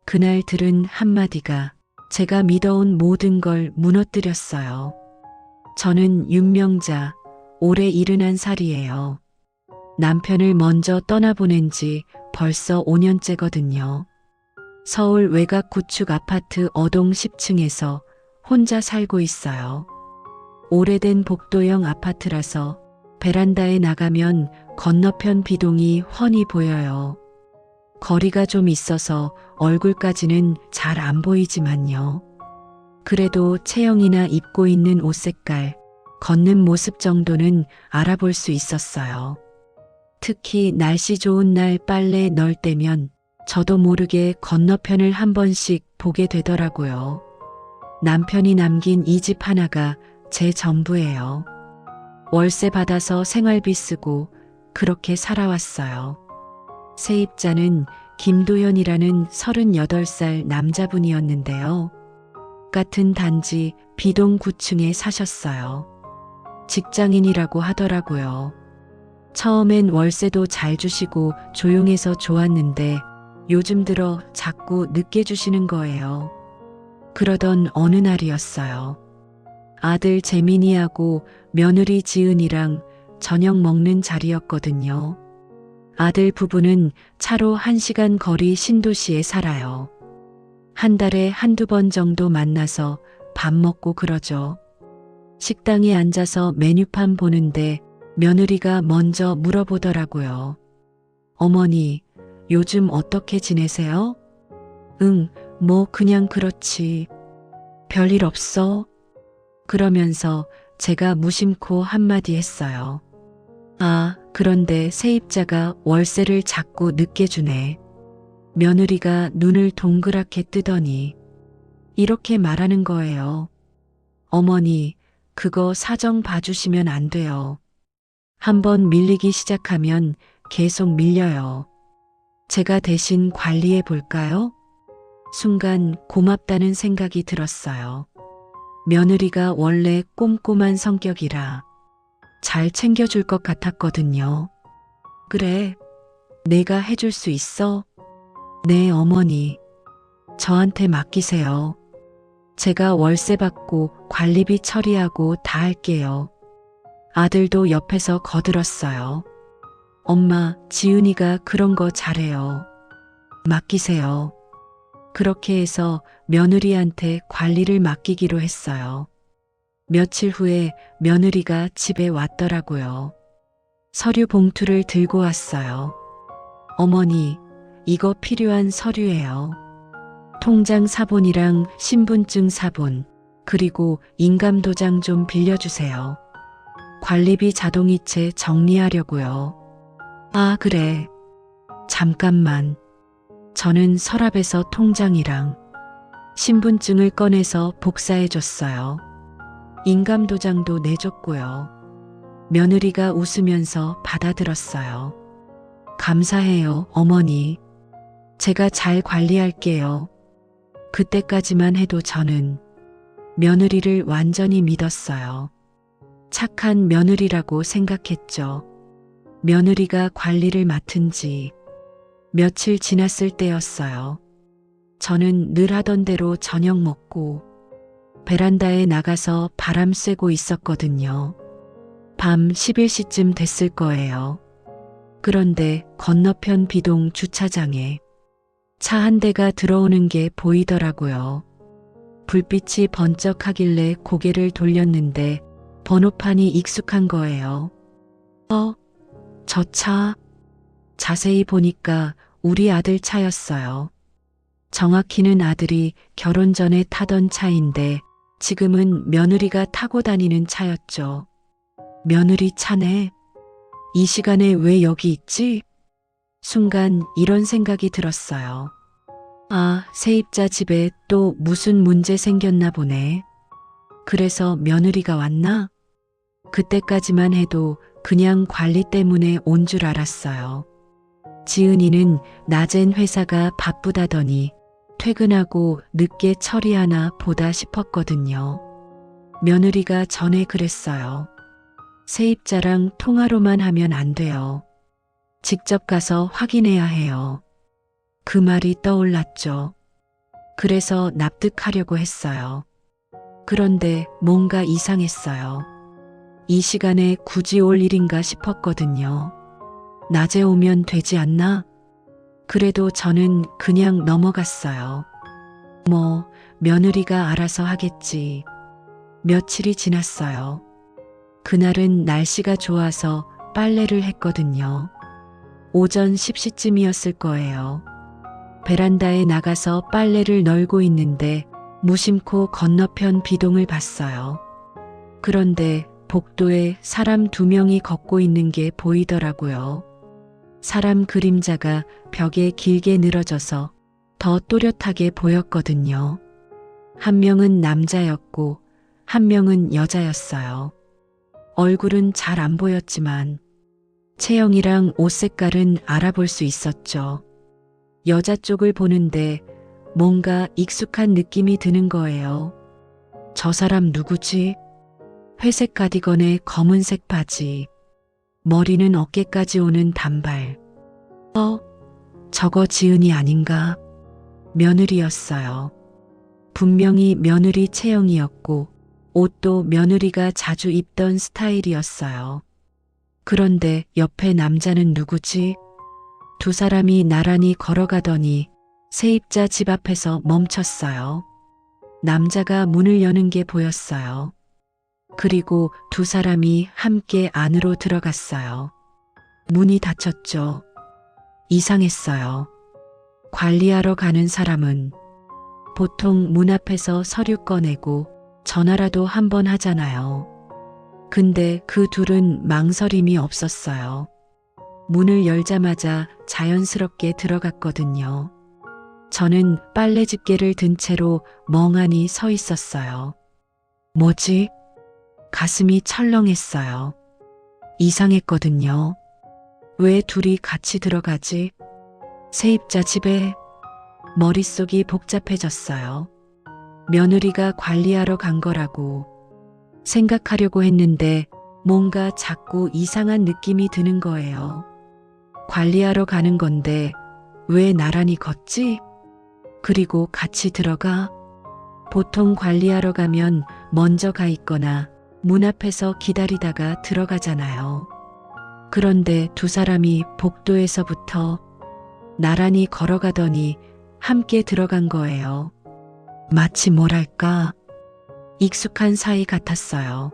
그날 들은 한마디가 제가 믿어온 모든 걸 무너뜨렸어요. 저는 윤명자, 올해 71살이에요. 남편을 먼저 떠나보낸 지 벌써 5년째거든요. 서울 외곽 구축 아파트 어동 10층에서 혼자 살고 있어요. 오래된 복도형 아파트라서 베란다에 나가면 건너편 비동이 훤히 보여요. 거리가 좀 있어서 얼굴까지는 잘 안 보이지만요. 그래도 체형이나 입고 있는 옷 색깔, 걷는 모습 정도는 알아볼 수 있었어요. 특히 날씨 좋은 날 빨래 넣을 때면 저도 모르게 건너편을 한 번씩 보게 되더라고요. 남편이 남긴 이 집 하나가 제 전부예요. 월세 받아서 생활비 쓰고 그렇게 살아왔어요. 세입자는 김도현이라는 38살 남자분이었는데요. 같은 단지 B동 9층에 사셨어요. 직장인이라고 하더라고요. 처음엔 월세도 잘 주시고 조용해서 좋았는데 요즘 들어 자꾸 늦게 주시는 거예요. 그러던 어느 날이었어요. 아들 재민이하고 며느리 지은이랑 저녁 먹는 자리였거든요. 아들 부부는 차로 1시간 거리 신도시에 살아요. 한 달에 한두 번 정도 만나서 밥 먹고 그러죠. 식당에 앉아서 메뉴판 보는데 며느리가 먼저 물어보더라고요. 어머니, 요즘 어떻게 지내세요? 응, 뭐 그냥 그렇지. 별일 없어? 그러면서 제가 무심코 한마디 했어요. 아, 그런데 세입자가 월세를 자꾸 늦게 주네. 며느리가 눈을 동그랗게 뜨더니 이렇게 말하는 거예요. 어머니, 그거 사정 봐주시면 안 돼요. 한번 밀리기 시작하면 계속 밀려요. 제가 대신 관리해 볼까요? 순간 고맙다는 생각이 들었어요. 며느리가 원래 꼼꼼한 성격이라 잘 챙겨줄 것 같았거든요. 그래, 내가 해줄 수 있어? 네, 어머니. 저한테 맡기세요. 제가 월세 받고 관리비 처리하고 다 할게요. 아들도 옆에서 거들었어요. 엄마, 지은이가 그런 거 잘해요. 맡기세요. 그렇게 해서 며느리한테 관리를 맡기기로 했어요. 며칠 후에 며느리가 집에 왔더라고요. 서류 봉투를 들고 왔어요. 어머니, 이거 필요한 서류예요. 통장 사본이랑 신분증 사본, 그리고 인감도장 좀 빌려주세요. 관리비 자동이체 정리하려고요. 아, 그래. 잠깐만. 저는 서랍에서 통장이랑 신분증을 꺼내서 복사해줬어요. 인감도장도 내줬고요. 며느리가 웃으면서 받아들었어요. 감사해요, 어머니. 제가 잘 관리할게요. 그때까지만 해도 저는 며느리를 완전히 믿었어요. 착한 며느리라고 생각했죠. 며느리가 관리를 맡은 지 며칠 지났을 때였어요. 저는 늘 하던 대로 저녁 먹고 베란다에 나가서 바람 쐬고 있었거든요. 밤 11시쯤 됐을 거예요. 그런데 건너편 B동 주차장에 차 한 대가 들어오는 게 보이더라고요. 불빛이 번쩍하길래 고개를 돌렸는데 번호판이 익숙한 거예요. 저 차. 자세히 보니까 우리 아들 차였어요. 정확히는 아들이 결혼 전에 타던 차인데 지금은 며느리가 타고 다니는 차였죠. 며느리 차네. 이 시간에 왜 여기 있지? 순간 이런 생각이 들었어요. 아, 세입자 집에 또 무슨 문제 생겼나 보네. 그래서 며느리가 왔나? 그때까지만 해도 그냥 관리 때문에 온 줄 알았어요. 지은이는 낮엔 회사가 바쁘다더니 퇴근하고 늦게 처리하나 보다 싶었거든요. 며느리가 전에 그랬어요. 세입자랑 통화로만 하면 안 돼요. 직접 가서 확인해야 해요. 그 말이 떠올랐죠. 그래서 납득하려고 했어요. 그런데 뭔가 이상했어요. 이 시간에 굳이 올 일인가 싶었거든요. 낮에 오면 되지 않나? 그래도 저는 그냥 넘어갔어요. 뭐, 며느리가 알아서 하겠지. 며칠이 지났어요. 그날은 날씨가 좋아서 빨래를 했거든요. 오전 10시쯤이었을 거예요. 베란다에 나가서 빨래를 널고 있는데 무심코 건너편 비동을 봤어요. 그런데 복도에 사람 2명이 걷고 있는 게 보이더라고요. 사람 그림자가 벽에 길게 늘어져서 더 또렷하게 보였거든요. 한 명은 남자였고 한 명은 여자였어요. 얼굴은 잘 안 보였지만 체형이랑 옷 색깔은 알아볼 수 있었죠. 여자 쪽을 보는데 뭔가 익숙한 느낌이 드는 거예요. 저 사람 누구지? 회색 가디건에 검은색 바지, 머리는 어깨까지 오는 단발. 저거 지은이 아닌가? 며느리였어요. 분명히 며느리 체형이었고 옷도 며느리가 자주 입던 스타일이었어요. 그런데 옆에 남자는 누구지? 두 사람이 나란히 걸어가더니 세입자 집 앞에서 멈췄어요. 남자가 문을 여는 게 보였어요. 그리고 두 사람이 함께 안으로 들어갔어요. 문이 닫혔죠. 이상했어요. 관리하러 가는 사람은 보통 문 앞에서 서류 꺼내고 전화라도 한번 하잖아요. 근데 그 둘은 망설임이 없었어요. 문을 열자마자 자연스럽게 들어갔거든요. 저는 빨래 집게를 든 채로 멍하니 서 있었어요. 뭐지? 가슴이 철렁했어요. 이상했거든요. 왜 둘이 같이 들어가지? 세입자 집에? 머릿속이 복잡해졌어요. 며느리가 관리하러 간 거라고 생각하려고 했는데 뭔가 자꾸 이상한 느낌이 드는 거예요. 관리하러 가는 건데 왜 나란히 걷지? 그리고 같이 들어가? 보통 관리하러 가면 먼저 가 있거나 문 앞에서 기다리다가 들어가잖아요. 그런데 두 사람이 복도에서부터 나란히 걸어가더니 함께 들어간 거예요. 마치 뭐랄까 익숙한 사이 같았어요.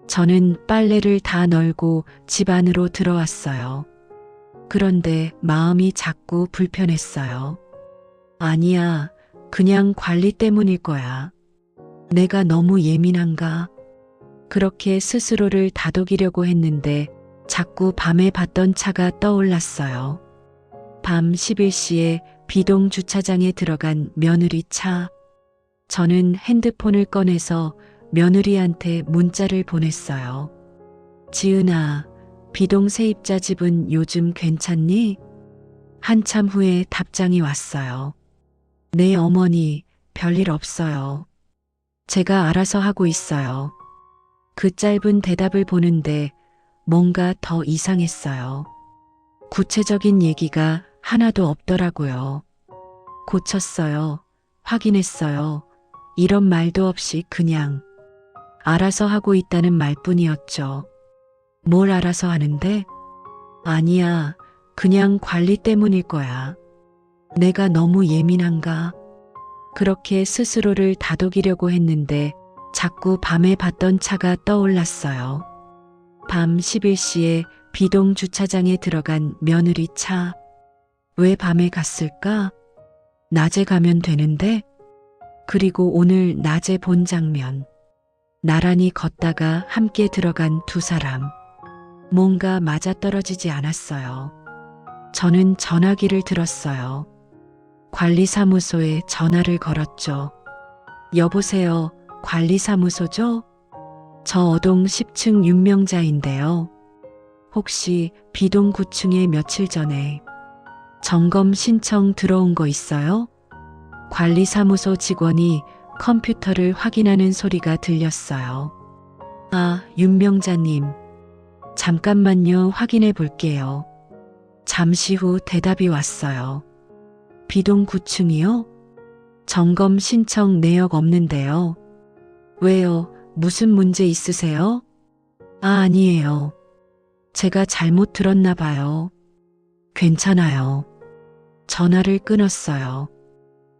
저는 빨래를 다 널고 집 안으로 들어왔어요. 그런데 마음이 자꾸 불편했어요. 아니야, 그냥 관리 때문일 거야. 내가 너무 예민한가? 그렇게 스스로를 다독이려고 했는데 자꾸 밤에 봤던 차가 떠올랐어요. 밤 11시에 비동 주차장에 들어간 며느리 차. 저는 핸드폰을 꺼내서 며느리한테 문자를 보냈어요. 지은아, 비동 세입자 집은 요즘 괜찮니? 한참 후에 답장이 왔어요. 네 어머니, 별일 없어요. 제가 알아서 하고 있어요. 그 짧은 대답을 보는데 뭔가 더 이상했어요. 구체적인 얘기가 하나도 없더라고요. 고쳤어요. 확인했어요. 이런 말도 없이 그냥 알아서 하고 있다는 말뿐이었죠. 뭘 알아서 하는데? 아니야, 그냥 관리 때문일 거야. 내가 너무 예민한가? 그렇게 스스로를 다독이려고 했는데 자꾸 밤에 봤던 차가 떠올랐어요. 밤 11시에 비동 주차장에 들어간 며느리 차. 왜 밤에 갔을까? 낮에 가면 되는데? 그리고 오늘 낮에 본 장면. 나란히 걷다가 함께 들어간 두 사람. 뭔가 맞아떨어지지 않았어요. 저는 전화기를 들었어요. 관리사무소에 전화를 걸었죠. 여보세요, 관리사무소죠? 저 어동 10층 윤명자인데요. 혹시 비동 9층에 며칠 전에 점검 신청 들어온 거 있어요? 관리사무소 직원이 컴퓨터를 확인하는 소리가 들렸어요. 아, 윤명자님. 잠깐만요, 확인해 볼게요. 잠시 후 대답이 왔어요. 비동 9층이요? 점검 신청 내역 없는데요. 왜요? 무슨 문제 있으세요? 아니에요. 제가 잘못 들었나 봐요. 괜찮아요. 전화를 끊었어요.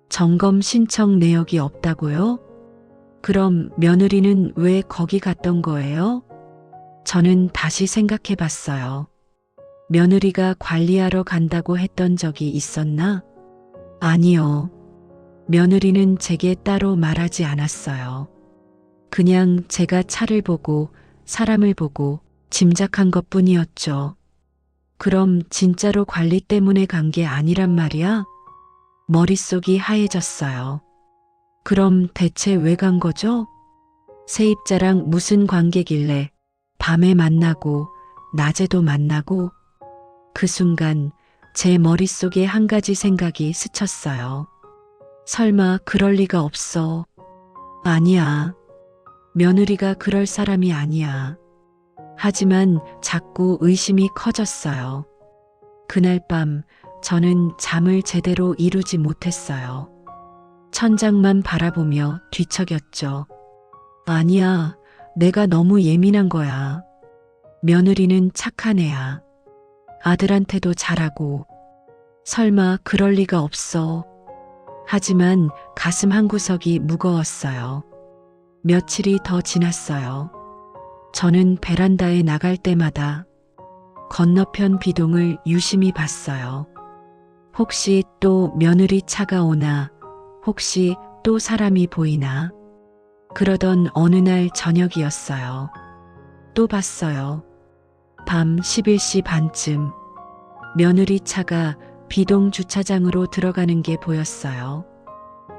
점검 신청 내역이 없다고요? 그럼 며느리는 왜 거기 갔던 거예요? 저는 다시 생각해 봤어요. 며느리가 관리하러 간다고 했던 적이 있었나? 아니요. 며느리는 제게 따로 말하지 않았어요. 그냥 제가 차를 보고 사람을 보고 짐작한 것 뿐이었죠. 그럼 진짜로 관리 때문에 간 게 아니란 말이야? 머릿속이 하얘졌어요. 그럼 대체 왜 간 거죠? 세입자랑 무슨 관계길래 밤에 만나고 낮에도 만나고. 그 순간 제 머릿속에 한 가지 생각이 스쳤어요. 설마 그럴 리가 없어. 아니야. 며느리가 그럴 사람이 아니야. 하지만 자꾸 의심이 커졌어요. 그날 밤 저는 잠을 제대로 이루지 못했어요. 천장만 바라보며 뒤척였죠. 아니야, 내가 너무 예민한 거야. 며느리는 착한 애야. 아들한테도 잘하고. 설마 그럴 리가 없어. 하지만 가슴 한구석이 무거웠어요. 며칠이 더 지났어요. 저는 베란다에 나갈 때마다 건너편 비동을 유심히 봤어요. 혹시 또 며느리 차가 오나, 혹시 또 사람이 보이나. 그러던 어느 날 저녁이었어요. 또 봤어요. 밤 11시 반쯤 며느리 차가 비동 주차장으로 들어가는 게 보였어요.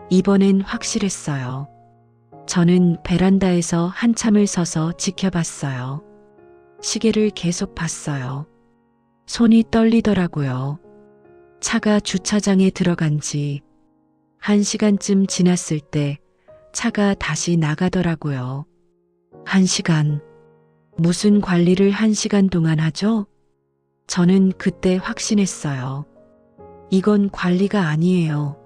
이번엔 확실했어요. 저는 베란다에서 한참을 서서 지켜봤어요. 시계를 계속 봤어요. 손이 떨리더라고요. 차가 주차장에 들어간 지 1시간쯤 지났을 때 차가 다시 나가더라고요. 1시간. 무슨 관리를 1시간 동안 하죠? 저는 그때 확신했어요. 이건 관리가 아니에요.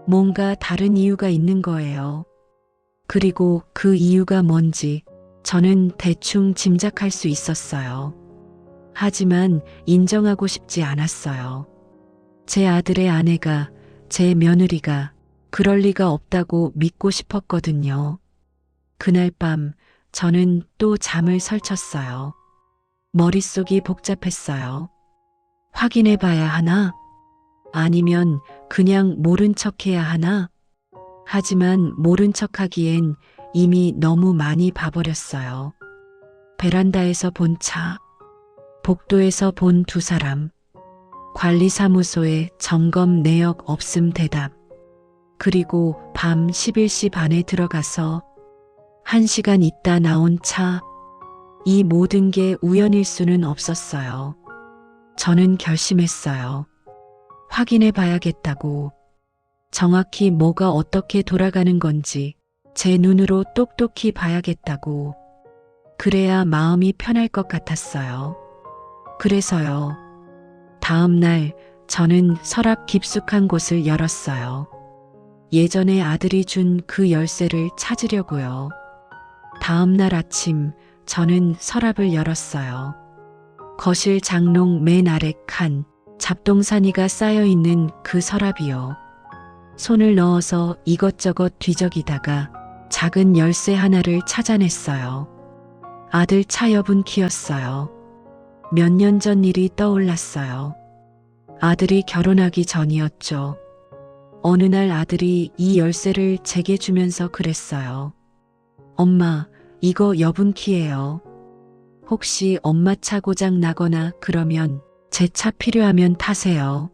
뭔가 다른 이유가 있는 거예요. 그리고 그 이유가 뭔지 저는 대충 짐작할 수 있었어요. 하지만 인정하고 싶지 않았어요. 제 아들의 아내가, 제 며느리가 그럴 리가 없다고 믿고 싶었거든요. 그날 밤 저는 또 잠을 설쳤어요. 머릿속이 복잡했어요. 확인해 봐야 하나? 아니면 그냥 모른 척 해야 하나? 하지만 모른 척 하기엔 이미 너무 많이 봐버렸어요. 베란다에서 본 차, 복도에서 본 두 사람, 관리사무소에 점검 내역 없음 대답, 그리고 밤 11시 반에 들어가서 1시간 있다 나온 차. 이 모든 게 우연일 수는 없었어요. 저는 결심했어요. 확인해 봐야겠다고. 정확히 뭐가 어떻게 돌아가는 건지 제 눈으로 똑똑히 봐야겠다고. 그래야 마음이 편할 것 같았어요. 그래서요. 다음 날 저는 서랍 깊숙한 곳을 열었어요. 예전에 아들이 준 그 열쇠를 찾으려고요. 다음 날 아침 저는 서랍을 열었어요. 거실 장롱 맨 아래 칸, 잡동사니가 쌓여있는 그 서랍이요. 손을 넣어서 이것저것 뒤적이다가 작은 열쇠 하나를 찾아냈어요. 아들 차 여분 키였어요. 몇 년 전 일이 떠올랐어요. 아들이 결혼하기 전이었죠. 어느 날 아들이 이 열쇠를 제게 주면서 그랬어요. 엄마, 이거 여분 키예요. 혹시 엄마 차 고장 나거나 그러면 제 차 필요하면 타세요.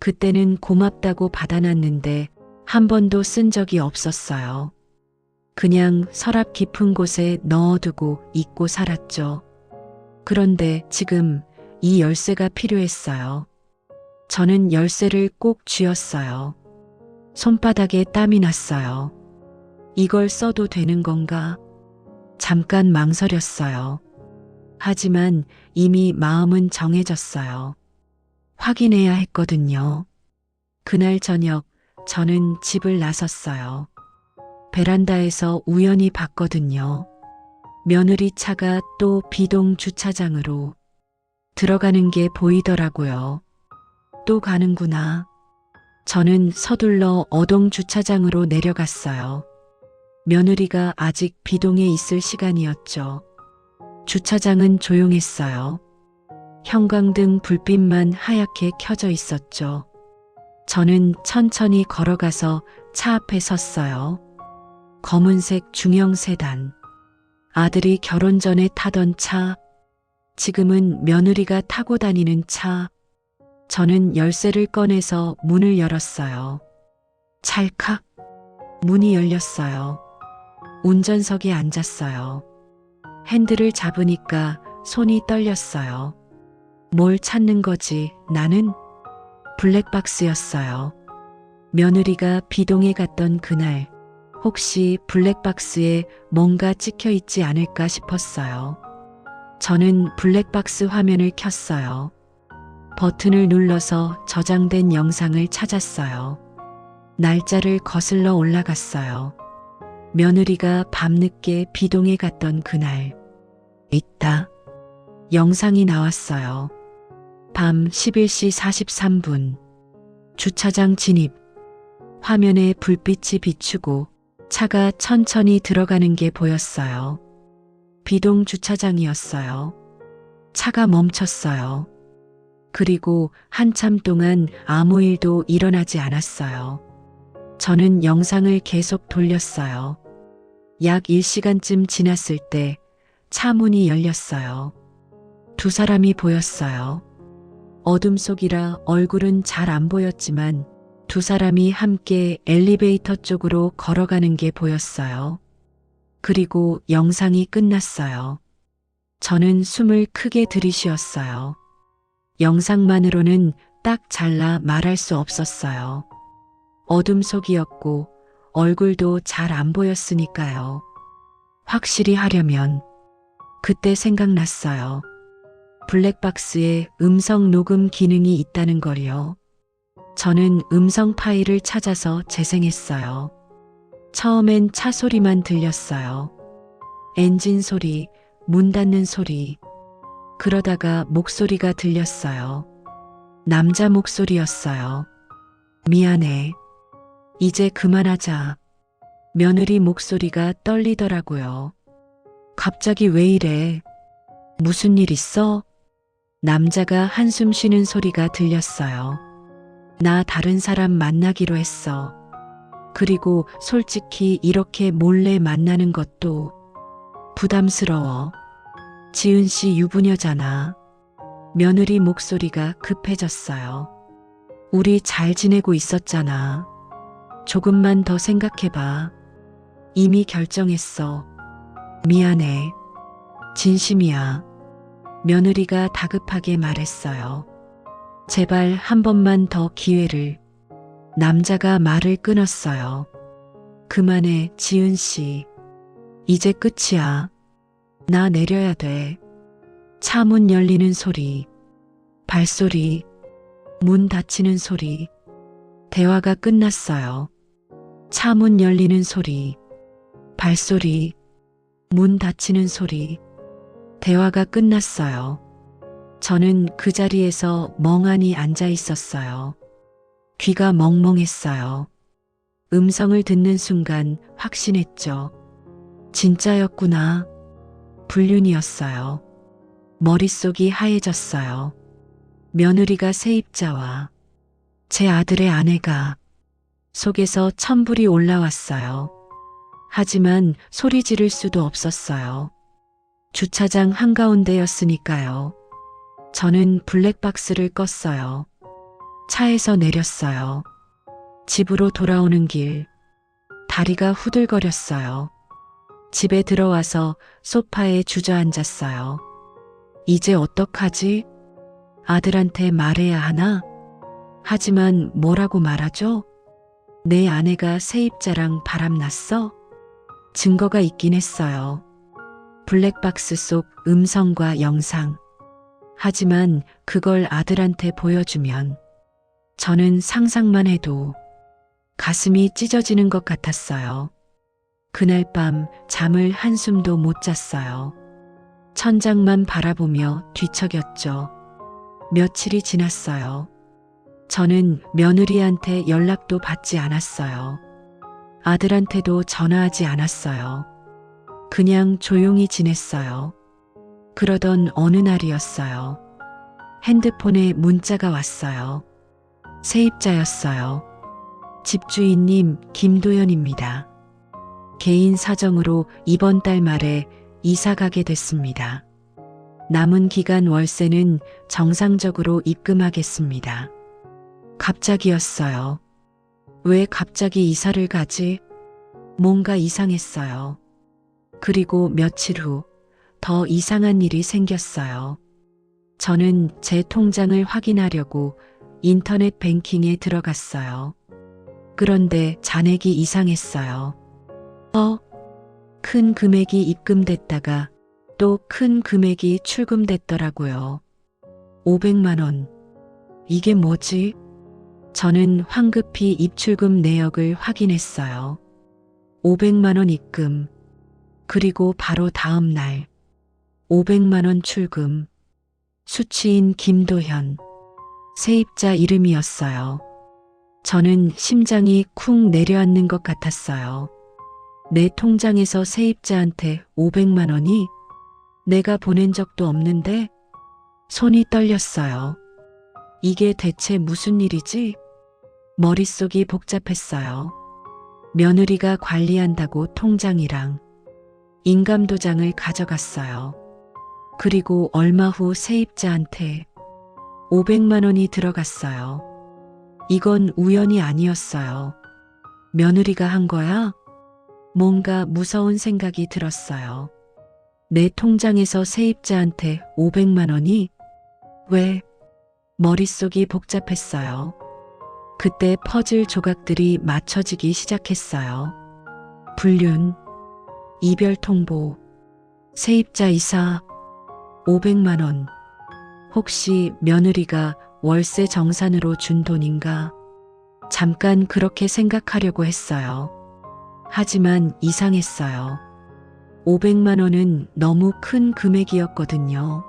그때는 고맙다고 받아놨는데 한 번도 쓴 적이 없었어요. 그냥 서랍 깊은 곳에 넣어두고 잊고 살았죠. 그런데 지금 이 열쇠가 필요했어요. 저는 열쇠를 꼭 쥐었어요. 손바닥에 땀이 났어요. 이걸 써도 되는 건가? 잠깐 망설였어요. 하지만 이미 마음은 정해졌어요. 확인해야 했거든요. 그날 저녁 저는 집을 나섰어요. 베란다에서 우연히 봤거든요. 며느리 차가 또 비동 주차장으로 들어가는 게 보이더라고요. 또 가는구나. 저는 서둘러 어동 주차장으로 내려갔어요. 며느리가 아직 비동에 있을 시간이었죠. 주차장은 조용했어요. 형광등 불빛만 하얗게 켜져 있었죠. 저는 천천히 걸어가서 차 앞에 섰어요. 검은색 중형 세단. 아들이 결혼 전에 타던 차. 지금은 며느리가 타고 다니는 차. 저는 열쇠를 꺼내서 문을 열었어요. 찰칵. 문이 열렸어요. 운전석에 앉았어요. 핸들을 잡으니까 손이 떨렸어요. 뭘 찾는 거지, 나는? 블랙박스였어요. 며느리가 비동에 갔던 그날, 혹시 블랙박스에 뭔가 찍혀 있지 않을까 싶었어요. 저는 블랙박스 화면을 켰어요. 버튼을 눌러서 저장된 영상을 찾았어요. 날짜를 거슬러 올라갔어요. 며느리가 밤늦게 비동에 갔던 그날. 있다. 영상이 나왔어요. 밤 11시 43분. 주차장 진입. 화면에 불빛이 비추고 차가 천천히 들어가는 게 보였어요. 비동 주차장이었어요. 차가 멈췄어요. 그리고 한참 동안 아무 일도 일어나지 않았어요. 저는 영상을 계속 돌렸어요. 약 1시간쯤 지났을 때 차 문이 열렸어요. 두 사람이 보였어요. 어둠 속이라 얼굴은 잘 안 보였지만 두 사람이 함께 엘리베이터 쪽으로 걸어가는 게 보였어요. 그리고 영상이 끝났어요. 저는 숨을 크게 들이쉬었어요. 영상만으로는 딱 잘라 말할 수 없었어요. 어둠 속이었고 얼굴도 잘 안 보였으니까요. 확실히 하려면 그때 생각났어요. 블랙박스에 음성 녹음 기능이 있다는 걸요. 저는 음성 파일을 찾아서 재생했어요. 처음엔 차 소리만 들렸어요. 엔진 소리, 문 닫는 소리. 그러다가 목소리가 들렸어요. 남자 목소리였어요. 미안해. 이제 그만하자. 며느리 목소리가 떨리더라고요. 갑자기 왜 이래? 무슨 일 있어? 남자가 한숨 쉬는 소리가 들렸어요. 나 다른 사람 만나기로 했어. 그리고 솔직히 이렇게 몰래 만나는 것도 부담스러워. 지은 씨 유부녀잖아. 며느리 목소리가 급해졌어요. 우리 잘 지내고 있었잖아. 조금만 더 생각해봐. 이미 결정했어. 미안해. 진심이야. 며느리가 다급하게 말했어요. 제발 한 번만 더 기회를. 남자가 말을 끊었어요. 그만해, 지은 씨. 이제 끝이야. 나 내려야 돼. 차 문 열리는 소리, 발소리, 문 닫히는 소리. 대화가 끝났어요. 차 문 열리는 소리, 발소리, 문 닫히는 소리. 대화가 끝났어요. 저는 그 자리에서 멍하니 앉아 있었어요. 귀가 멍멍했어요. 음성을 듣는 순간 확신했죠. 진짜였구나. 불륜이었어요. 머릿속이 하얘졌어요. 며느리가 세입자와 제 아들의 아내가 속에서 천불이 올라왔어요. 하지만 소리 지를 수도 없었어요. 주차장 한가운데였으니까요. 저는 블랙박스를 껐어요. 차에서 내렸어요. 집으로 돌아오는 길, 다리가 후들거렸어요. 집에 들어와서 소파에 주저앉았어요. 이제 어떡하지? 아들한테 말해야 하나? 하지만 뭐라고 말하죠? 내 아내가 세입자랑 바람났어? 증거가 있긴 했어요. 블랙박스 속 음성과 영상. 하지만 그걸 아들한테 보여주면 저는 상상만 해도 가슴이 찢어지는 것 같았어요. 그날 밤 잠을 한숨도 못 잤어요. 천장만 바라보며 뒤척였죠. 며칠이 지났어요. 저는 며느리한테 연락도 받지 않았어요. 아들한테도 전화하지 않았어요. 그냥 조용히 지냈어요. 그러던 어느 날이었어요. 핸드폰에 문자가 왔어요. 세입자였어요. 집주인님 김도연입니다. 개인 사정으로 이번 달 말에 이사 가게 됐습니다. 남은 기간 월세는 정상적으로 입금하겠습니다. 갑자기였어요. 왜 갑자기 이사를 가지? 뭔가 이상했어요. 그리고 며칠 후 더 이상한 일이 생겼어요. 저는 제 통장을 확인하려고 인터넷 뱅킹에 들어갔어요. 그런데 잔액이 이상했어요. 큰 금액이 입금됐다가 또 큰 금액이 출금됐더라고요. 500만 원. 이게 뭐지? 저는 황급히 입출금 내역을 확인했어요. 500만 원 입금. 그리고 바로 다음 날 500만 원 출금. 수취인 김도현. 세입자 이름이었어요. 저는 심장이 쿵 내려앉는 것 같았어요. 내 통장에서 세입자한테 500만 원이? 내가 보낸 적도 없는데? 손이 떨렸어요. 이게 대체 무슨 일이지? 머릿속이 복잡했어요. 며느리가 관리한다고 통장이랑 인감도장을 가져갔어요. 그리고 얼마 후 세입자한테 500만 원이 들어갔어요. 이건 우연이 아니었어요. 며느리가 한 거야? 뭔가 무서운 생각이 들었어요. 내 통장에서 세입자한테 500만 원이? 왜? 머릿속이 복잡했어요. 그때 퍼즐 조각들이 맞춰지기 시작했어요. 불륜, 이별 통보, 세입자 이사, 500만 원. 혹시 며느리가 월세 정산으로 준 돈인가? 잠깐 그렇게 생각하려고 했어요. 하지만 이상했어요. 500만 원은 너무 큰 금액이었거든요.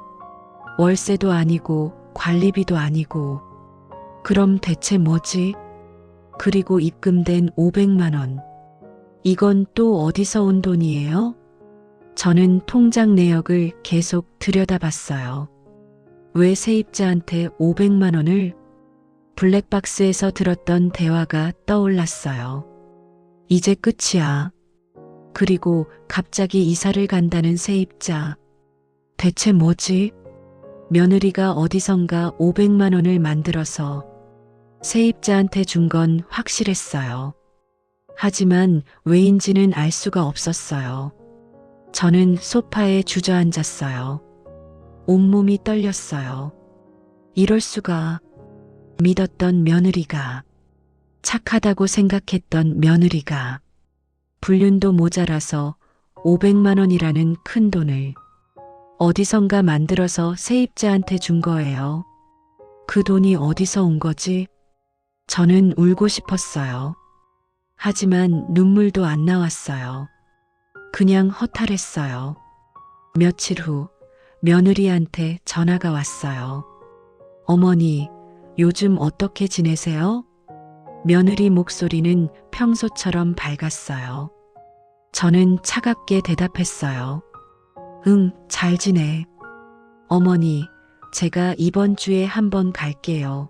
월세도 아니고 관리비도 아니고. 그럼 대체 뭐지? 그리고 입금된 500만 원. 이건 또 어디서 온 돈이에요? 저는 통장 내역을 계속 들여다봤어요. 왜 세입자한테 500만 원을? 블랙박스에서 들었던 대화가 떠올랐어요. 이제 끝이야. 그리고 갑자기 이사를 간다는 세입자. 대체 뭐지? 며느리가 어디선가 500만 원을 만들어서 세입자한테 준 건 확실했어요. 하지만 왜인지는 알 수가 없었어요. 저는 소파에 주저앉았어요. 온몸이 떨렸어요. 이럴 수가. 믿었던 며느리가, 착하다고 생각했던 며느리가, 불륜도 모자라서 500만 원이라는 큰 돈을 어디선가 만들어서 세입자한테 준 거예요. 그 돈이 어디서 온 거지? 저는 울고 싶었어요. 하지만 눈물도 안 나왔어요. 그냥 허탈했어요. 며칠 후 며느리한테 전화가 왔어요. 어머니, 요즘 어떻게 지내세요? 며느리 목소리는 평소처럼 밝았어요. 저는 차갑게 대답했어요. 응, 잘 지내. 어머니, 제가 이번 주에 한번 갈게요.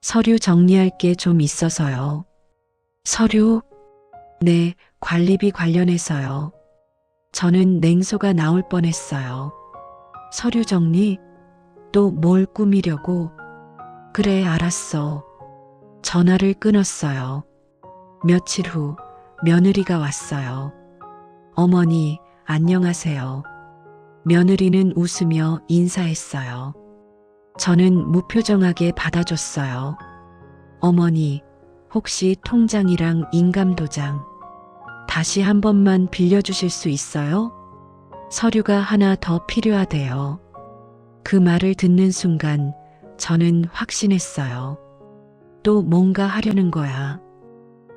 서류 정리할 게 좀 있어서요. 서류? 네, 관리비 관련해서요. 저는 냉소가 나올 뻔했어요. 서류 정리? 또 뭘 꾸미려고? 그래, 알았어. 전화를 끊었어요. 며칠 후 며느리가 왔어요. 어머니, 안녕하세요. 며느리는 웃으며 인사했어요. 저는 무표정하게 받아줬어요. 어머니, 혹시 통장이랑 인감도장 다시 한 번만 빌려주실 수 있어요? 서류가 하나 더 필요하대요. 그 말을 듣는 순간 저는 확신했어요. 또 뭔가 하려는 거야.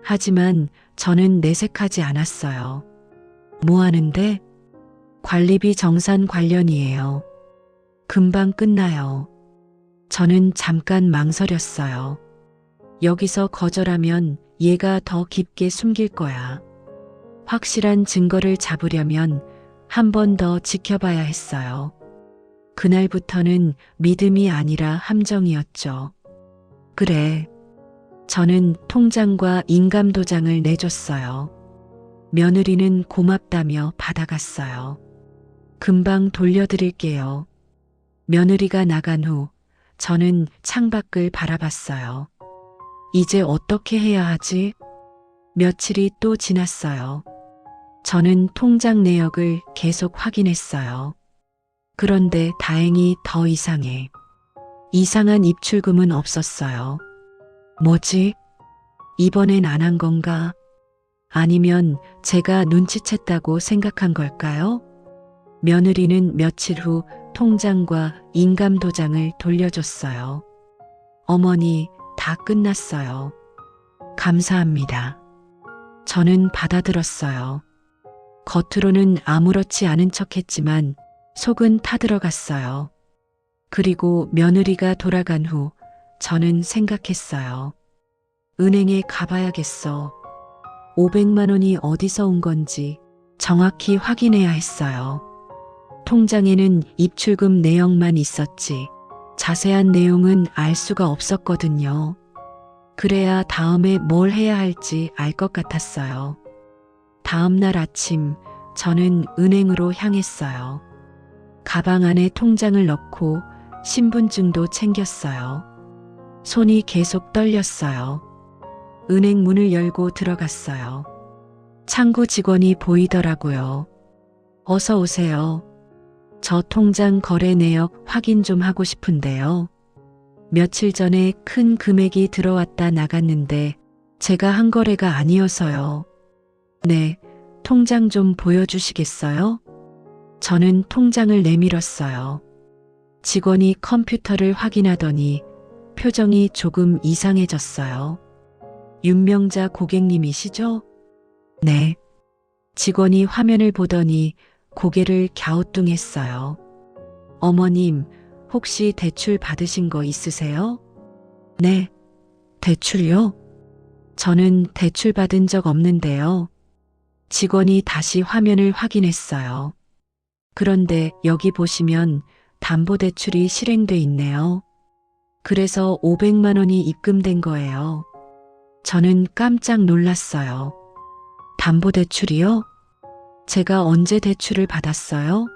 하지만 저는 내색하지 않았어요. 뭐 하는데? 관리비 정산 관련이에요. 금방 끝나요. 저는 잠깐 망설였어요. 여기서 거절하면 얘가 더 깊게 숨길 거야. 확실한 증거를 잡으려면 한 번 더 지켜봐야 했어요. 그날부터는 믿음이 아니라 함정이었죠. 그래. 저는 통장과 인감도장을 내줬어요. 며느리는 고맙다며 받아갔어요. 금방 돌려드릴게요. 며느리가 나간 후 저는 창밖을 바라봤어요. 이제 어떻게 해야 하지? 며칠이 또 지났어요. 저는 통장 내역을 계속 확인했어요. 그런데 다행히 더 이상해. 이상한 입출금은 없었어요. 뭐지? 이번엔 안 한 건가? 아니면 제가 눈치챘다고 생각한 걸까요? 며느리는 며칠 후 통장과 인감도장을 돌려줬어요. 어머니, 다 끝났어요. 감사합니다. 저는 받아들었어요. 겉으로는 아무렇지 않은 척했지만 속은 타들어갔어요. 그리고 며느리가 돌아간 후 저는 생각했어요. 은행에 가봐야겠어. 500만 원이 어디서 온 건지 정확히 확인해야 했어요. 통장에는 입출금 내역만 있었지 자세한 내용은 알 수가 없었거든요. 그래야 다음에 뭘 해야 할지 알 것 같았어요. 다음 날 아침 저는 은행으로 향했어요. 가방 안에 통장을 넣고 신분증도 챙겼어요. 손이 계속 떨렸어요. 은행 문을 열고 들어갔어요. 창구 직원이 보이더라고요. 어서 오세요. 저 통장 거래 내역 확인 좀 하고 싶은데요. 며칠 전에 큰 금액이 들어왔다 나갔는데 제가 한 거래가 아니어서요. 네, 통장 좀 보여주시겠어요? 저는 통장을 내밀었어요. 직원이 컴퓨터를 확인하더니 표정이 조금 이상해졌어요. 윤명자 고객님이시죠? 네. 직원이 화면을 보더니 고개를 갸우뚱했어요. 어머님, 혹시 대출 받으신 거 있으세요? 네. 대출요? 저는 대출 받은 적 없는데요. 직원이 다시 화면을 확인했어요. 그런데 여기 보시면 담보대출이 실행돼 있네요. 그래서 500만 원이 입금된 거예요. 저는 깜짝 놀랐어요. 담보대출이요? 제가 언제 대출을 받았어요?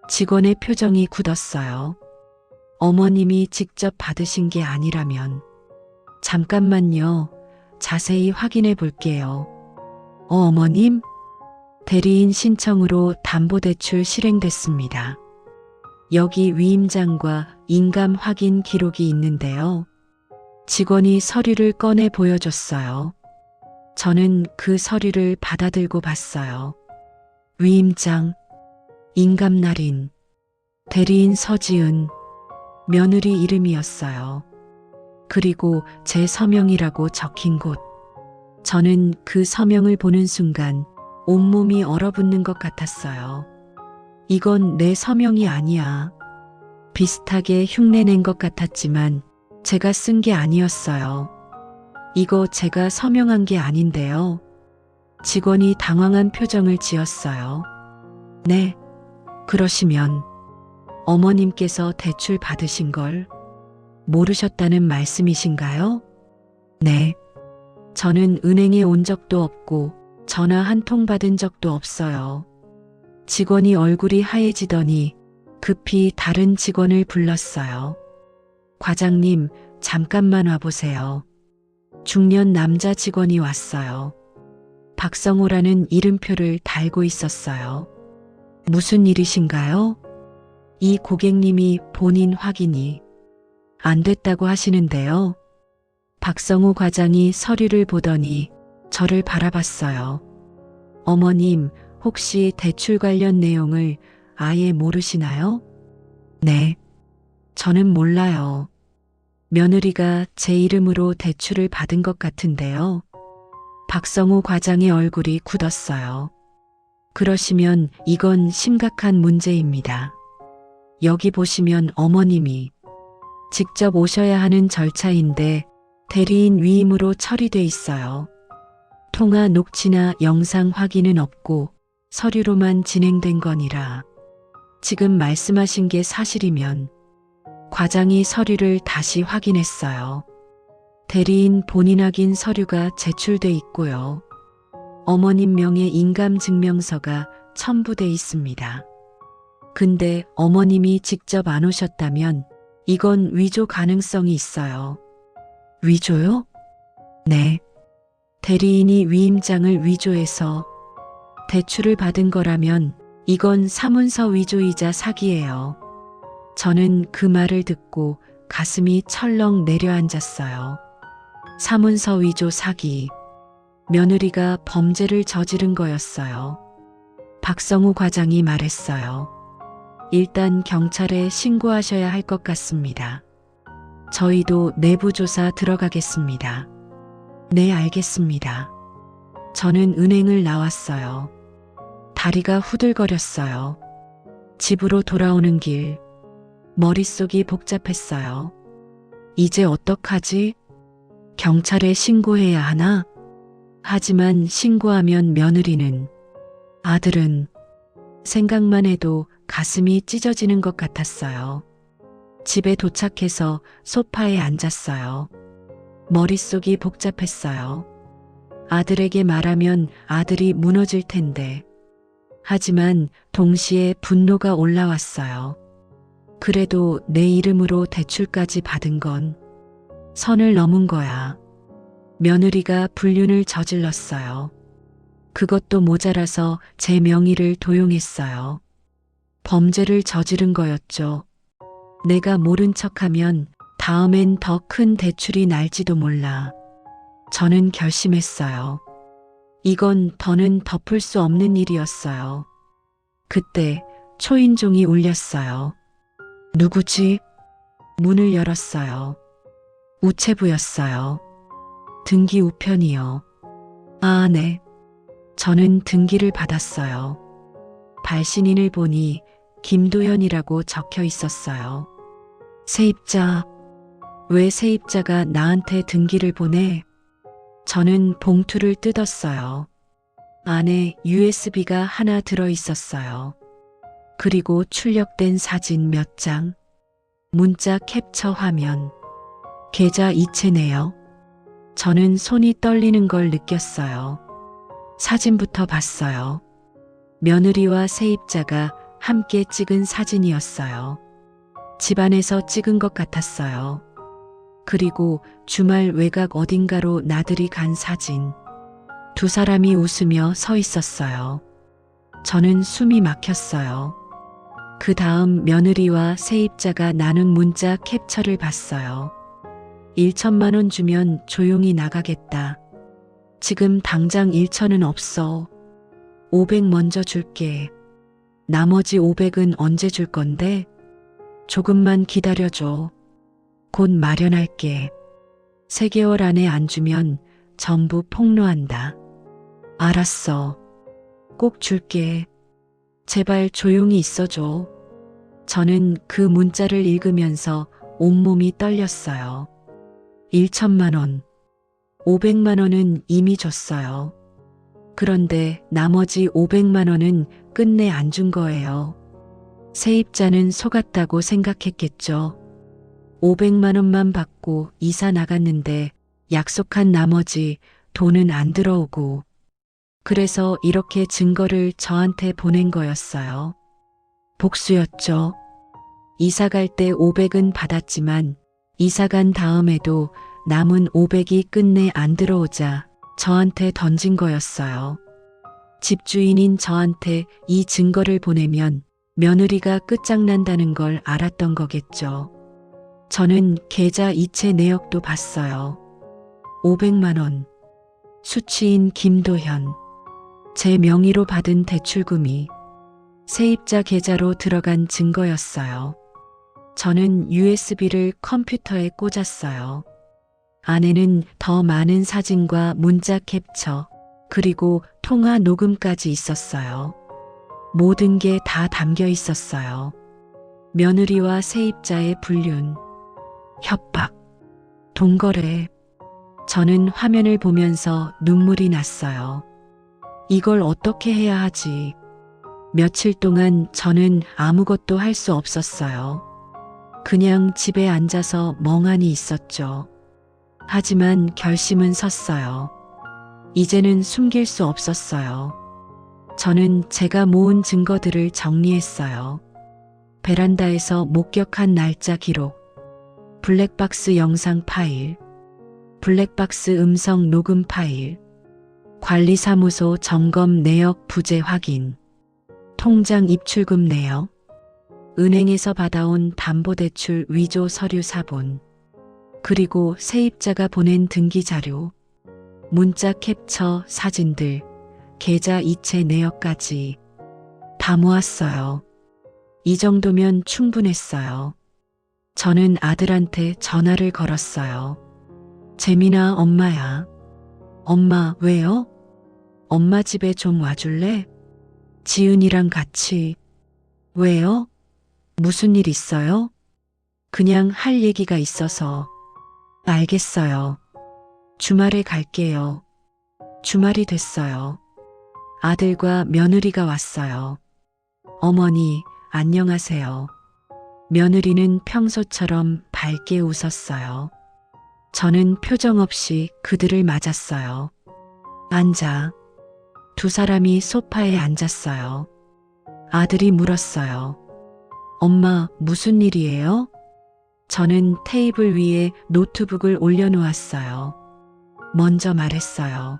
직원의 표정이 굳었어요. 어머님이 직접 받으신 게 아니라면. 잠깐만요. 자세히 확인해 볼게요. 어머님? 대리인 신청으로 담보대출 실행됐습니다. 여기 위임장과 인감 확인 기록이 있는데요. 직원이 서류를 꺼내 보여줬어요. 저는 그 서류를 받아들고 봤어요. 위임장, 인감날인, 대리인 서지은, 며느리 이름이었어요. 그리고 제 서명이라고 적힌 곳. 저는 그 서명을 보는 순간 온몸이 얼어붙는 것 같았어요. 이건 내 서명이 아니야. 비슷하게 흉내낸 것 같았지만 제가 쓴 게 아니었어요. 이거 제가 서명한 게 아닌데요. 직원이 당황한 표정을 지었어요. 네, 그러시면 어머님께서 대출 받으신 걸 모르셨다는 말씀이신가요? 네, 저는 은행에 온 적도 없고 전화 한 통 받은 적도 없어요. 직원이 얼굴이 하얘지더니 급히 다른 직원을 불렀어요. 과장님, 잠깐만 와보세요. 중년 남자 직원이 왔어요. 박성호라는 이름표를 달고 있었어요. 무슨 일이신가요? 이 고객님이 본인 확인이 안 됐다고 하시는데요. 박성호 과장이 서류를 보더니 저를 바라봤어요. 어머님, 혹시 대출 관련 내용을 아예 모르시나요? 네, 저는 몰라요. 며느리가 제 이름으로 대출을 받은 것 같은데요. 박성우 과장의 얼굴이 굳었어요. 그러시면 이건 심각한 문제입니다. 여기 보시면 어머님이 직접 오셔야 하는 절차인데 대리인 위임으로 처리돼 있어요. 통화 녹취나 영상 확인은 없고 서류로만 진행된 거니라. 지금 말씀하신 게 사실이면 과장이 서류를 다시 확인했어요. 대리인 본인 확인 서류가 제출돼 있고요. 어머님 명의 인감증명서가 첨부돼 있습니다. 근데 어머님이 직접 안 오셨다면 이건 위조 가능성이 있어요. 위조요? 네. 대리인이 위임장을 위조해서 대출을 받은 거라면 이건 사문서 위조이자 사기예요. 저는 그 말을 듣고 가슴이 철렁 내려앉았어요. 사문서 위조 사기. 며느리가 범죄를 저지른 거였어요. 박성우 과장이 말했어요. 일단 경찰에 신고하셔야 할 것 같습니다. 저희도 내부조사 들어가겠습니다. 네, 알겠습니다. 저는 은행을 나왔어요. 다리가 후들거렸어요. 집으로 돌아오는 길, 머릿속이 복잡했어요. 이제 어떡하지? 경찰에 신고해야 하나? 하지만 신고하면 며느리는, 아들은, 생각만 해도 가슴이 찢어지는 것 같았어요. 집에 도착해서 소파에 앉았어요. 머릿속이 복잡했어요. 아들에게 말하면 아들이 무너질 텐데. 하지만 동시에 분노가 올라왔어요. 그래도 내 이름으로 대출까지 받은 건 선을 넘은 거야. 며느리가 불륜을 저질렀어요. 그것도 모자라서 제 명의를 도용했어요. 범죄를 저지른 거였죠. 내가 모른 척하면 다음엔 더 큰 대출이 날지도 몰라. 저는 결심했어요. 이건 더는 덮을 수 없는 일이었어요. 그때 초인종이 울렸어요. 누구지? 문을 열었어요. 우체부였어요. 등기 우편이요. 아, 네. 저는 등기를 받았어요. 발신인을 보니 김도현이라고 적혀 있었어요. 세입자. 왜 세입자가 나한테 등기를 보내? 저는 봉투를 뜯었어요. 안에 USB가 하나 들어 있었어요. 그리고 출력된 사진 몇 장, 문자 캡처 화면, 계좌 이체네요. 저는 손이 떨리는 걸 느꼈어요. 사진부터 봤어요. 며느리와 세입자가 함께 찍은 사진이었어요. 집안에서 찍은 것 같았어요. 그리고 주말 외곽 어딘가로 나들이 간 사진. 두 사람이 웃으며 서 있었어요. 저는 숨이 막혔어요. 그 다음 며느리와 세입자가 나눈 문자 캡처를 봤어요. 1천만 원 주면 조용히 나가겠다. 지금 당장 1천은 없어. 500 먼저 줄게. 나머지 500은 언제 줄 건데? 조금만 기다려줘. 곧 마련할게. 3개월 안에 안 주면 전부 폭로한다. 알았어. 꼭 줄게. 제발 조용히 있어줘. 저는 그 문자를 읽으면서 온몸이 떨렸어요. 1천만 원. 500만 원은 이미 줬어요. 그런데 나머지 500만 원은 끝내 안 준 거예요. 세입자는 속았다고 생각했겠죠. 500만 원만 받고 이사 나갔는데 약속한 나머지 돈은 안 들어오고, 그래서 이렇게 증거를 저한테 보낸 거였어요. 복수였죠. 이사 갈 때 500은 받았지만 이사 간 다음에도 남은 500이 끝내 안 들어오자 저한테 던진 거였어요. 집주인인 저한테 이 증거를 보내면 며느리가 끝장난다는 걸 알았던 거겠죠. 저는 계좌 이체 내역도 봤어요. 500만 원. 수취인 김도현. 제 명의로 받은 대출금이 세입자 계좌로 들어간 증거였어요. 저는 USB를 컴퓨터에 꽂았어요. 안에는 더 많은 사진과 문자 캡처, 그리고 통화 녹음까지 있었어요. 모든 게 다 담겨 있었어요. 며느리와 세입자의 불륜, 협박, 동거래. 저는 화면을 보면서 눈물이 났어요. 이걸 어떻게 해야 하지? 며칠 동안 저는 아무것도 할 수 없었어요. 그냥 집에 앉아서 멍하니 있었죠. 하지만 결심은 섰어요. 이제는 숨길 수 없었어요. 저는 제가 모은 증거들을 정리했어요. 베란다에서 목격한 날짜 기록, 블랙박스 영상 파일, 블랙박스 음성 녹음 파일, 관리사무소 점검 내역 부재 확인, 통장 입출금 내역, 은행에서 받아온 담보대출 위조 서류 사본, 그리고 세입자가 보낸 등기 자료, 문자 캡처 사진들, 계좌 이체 내역까지 다 모았어요. 이 정도면 충분했어요. 저는 아들한테 전화를 걸었어요. 재민아, 엄마야. 엄마, 왜요? 엄마 집에 좀 와줄래? 지은이랑 같이. 왜요? 무슨 일 있어요? 그냥 할 얘기가 있어서. 알겠어요. 주말에 갈게요. 주말이 됐어요. 아들과 며느리가 왔어요. 어머니, 안녕하세요. 며느리는 평소처럼 밝게 웃었어요. 저는 표정 없이 그들을 맞았어요. 앉아. 두 사람이 소파에 앉았어요. 아들이 물었어요. 엄마, 무슨 일이에요? 저는 테이블 위에 노트북을 올려놓았어요. 먼저 말했어요.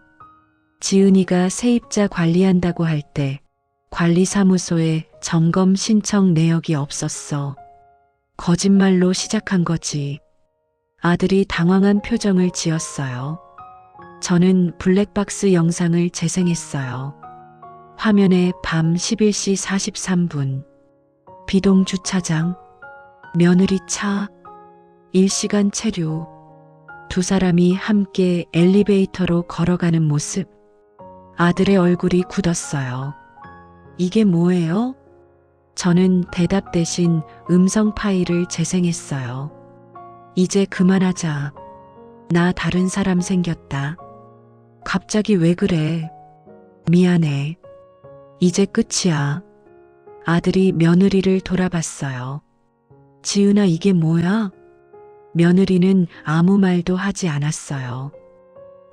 지은이가 세입자 관리한다고 할 때 관리사무소에 점검 신청 내역이 없었어. 거짓말로 시작한 거지. 아들이 당황한 표정을 지었어요. 저는 블랙박스 영상을 재생했어요. 화면에 밤 11시 43분, 비동 주차장, 며느리 차, 일시간 체류, 두 사람이 함께 엘리베이터로 걸어가는 모습. 아들의 얼굴이 굳었어요. 이게 뭐예요? 저는 대답 대신 음성 파일을 재생했어요. 이제 그만하자. 나 다른 사람 생겼다. 갑자기 왜 그래? 미안해. 이제 끝이야. 아들이 며느리를 돌아봤어요. 지은아, 이게 뭐야? 며느리는 아무 말도 하지 않았어요.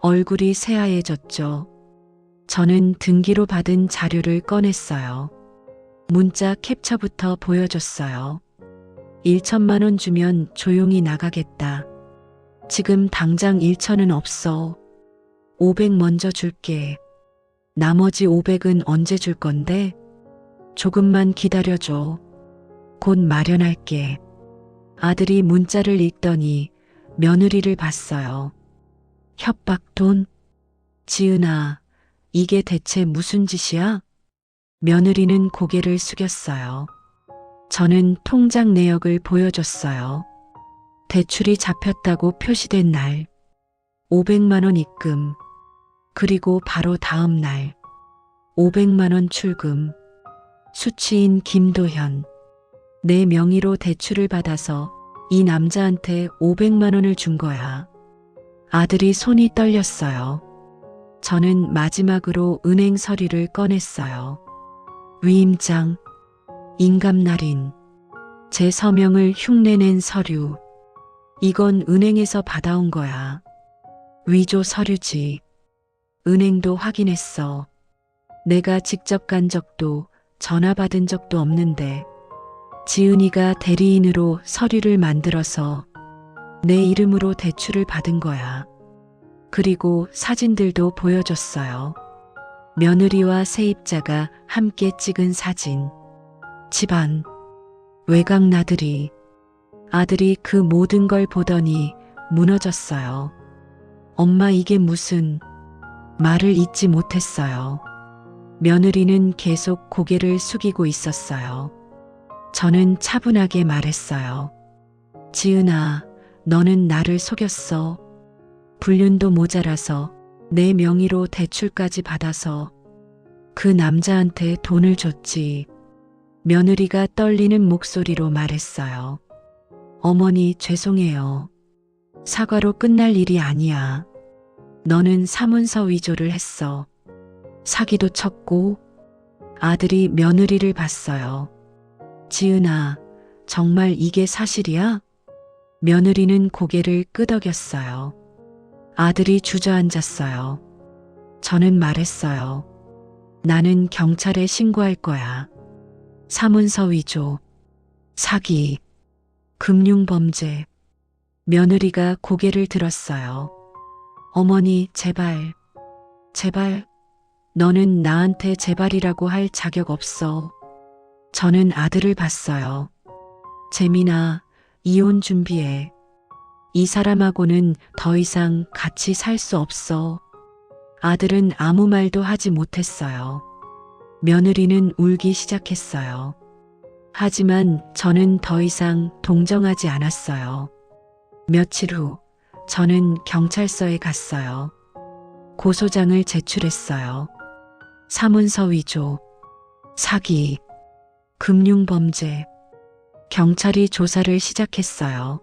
얼굴이 새하얘졌죠. 저는 등기로 받은 자료를 꺼냈어요. 문자 캡처부터 보여줬어요. 1천만 원 주면 조용히 나가겠다. 지금 당장 1천은 없어. 500 먼저 줄게. 나머지 500은 언제 줄 건데? 조금만 기다려줘. 곧 마련할게. 아들이 문자를 읽더니 며느리를 봤어요. 협박 돈? 지은아, 이게 대체 무슨 짓이야? 며느리는 고개를 숙였어요. 저는 통장 내역을 보여줬어요. 대출이 잡혔다고 표시된 날, 500만 원 입금, 그리고 바로 다음 날, 500만 원 출금, 수취인 김도현. 내 명의로 대출을 받아서 이 남자한테 500만 원을 준 거야. 아들이 손이 떨렸어요. 저는 마지막으로 은행 서류를 꺼냈어요. 위임장, 인감날인, 제 서명을 흉내낸 서류. 이건 은행에서 받아온 거야. 위조 서류지. 은행도 확인했어. 내가 직접 간 적도 전화 받은 적도 없는데 지은이가 대리인으로 서류를 만들어서 내 이름으로 대출을 받은 거야. 그리고 사진들도 보여줬어요. 며느리와 세입자가 함께 찍은 사진. 집안, 외곽 나들이. 아들이 그 모든 걸 보더니 무너졌어요. 엄마, 이게 무슨... 말을 잇지 못했어요. 며느리는 계속 고개를 숙이고 있었어요. 저는 차분하게 말했어요. 지은아, 너는 나를 속였어. 불륜도 모자라서 내 명의로 대출까지 받아서 그 남자한테 돈을 줬지. 며느리가 떨리는 목소리로 말했어요. 어머니, 죄송해요. 사과로 끝날 일이 아니야. 너는 사문서 위조를 했어. 사기도 쳤고 아들이 며느리를 봤어요. 지은아, 정말 이게 사실이야? 며느리는 고개를 끄덕였어요. 아들이 주저앉았어요. 저는 말했어요. 나는 경찰에 신고할 거야. 사문서 위조, 사기, 금융범죄. 며느리가 고개를 들었어요. 어머니, 제발, 제발, 너는 나한테 제발이라고 할 자격 없어. 저는 아들을 봤어요. 재민아, 이혼 준비해. 이 사람하고는 더 이상 같이 살 수 없어. 아들은 아무 말도 하지 못했어요. 며느리는 울기 시작했어요. 하지만 저는 더 이상 동정하지 않았어요. 며칠 후, 저는 경찰서에 갔어요. 고소장을 제출했어요. 사문서 위조, 사기, 금융범죄. 경찰이 조사를 시작했어요.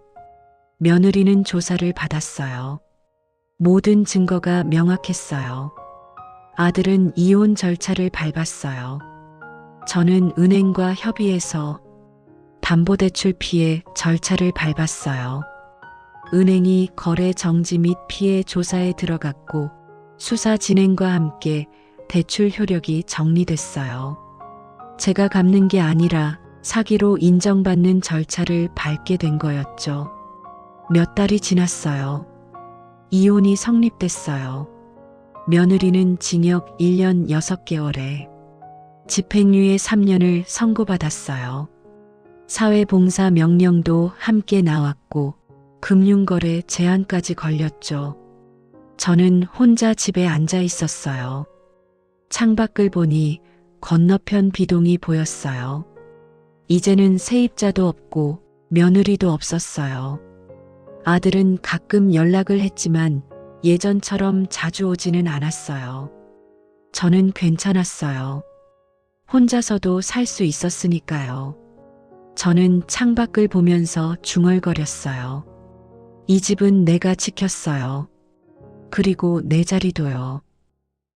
며느리는 조사를 받았어요. 모든 증거가 명확했어요. 아들은 이혼 절차를 밟았어요. 저는 은행과 협의해서 담보대출 피해 절차를 밟았어요. 은행이 거래 정지 및 피해 조사에 들어갔고 수사 진행과 함께 대출 효력이 정리됐어요. 제가 갚는 게 아니라 사기로 인정받는 절차를 밟게 된 거였죠. 몇 달이 지났어요. 이혼이 성립됐어요. 며느리는 징역 1년 6개월에 집행유예 3년을 선고받았어요. 사회봉사 명령도 함께 나왔고 금융거래 제한까지 걸렸죠. 저는 혼자 집에 앉아 있었어요. 창밖을 보니 건너편 비동이 보였어요. 이제는 세입자도 없고 며느리도 없었어요. 아들은 가끔 연락을 했지만 예전처럼 자주 오지는 않았어요. 저는 괜찮았어요. 혼자서도 살 수 있었으니까요. 저는 창밖을 보면서 중얼거렸어요. 이 집은 내가 지켰어요. 그리고 내 자리도요.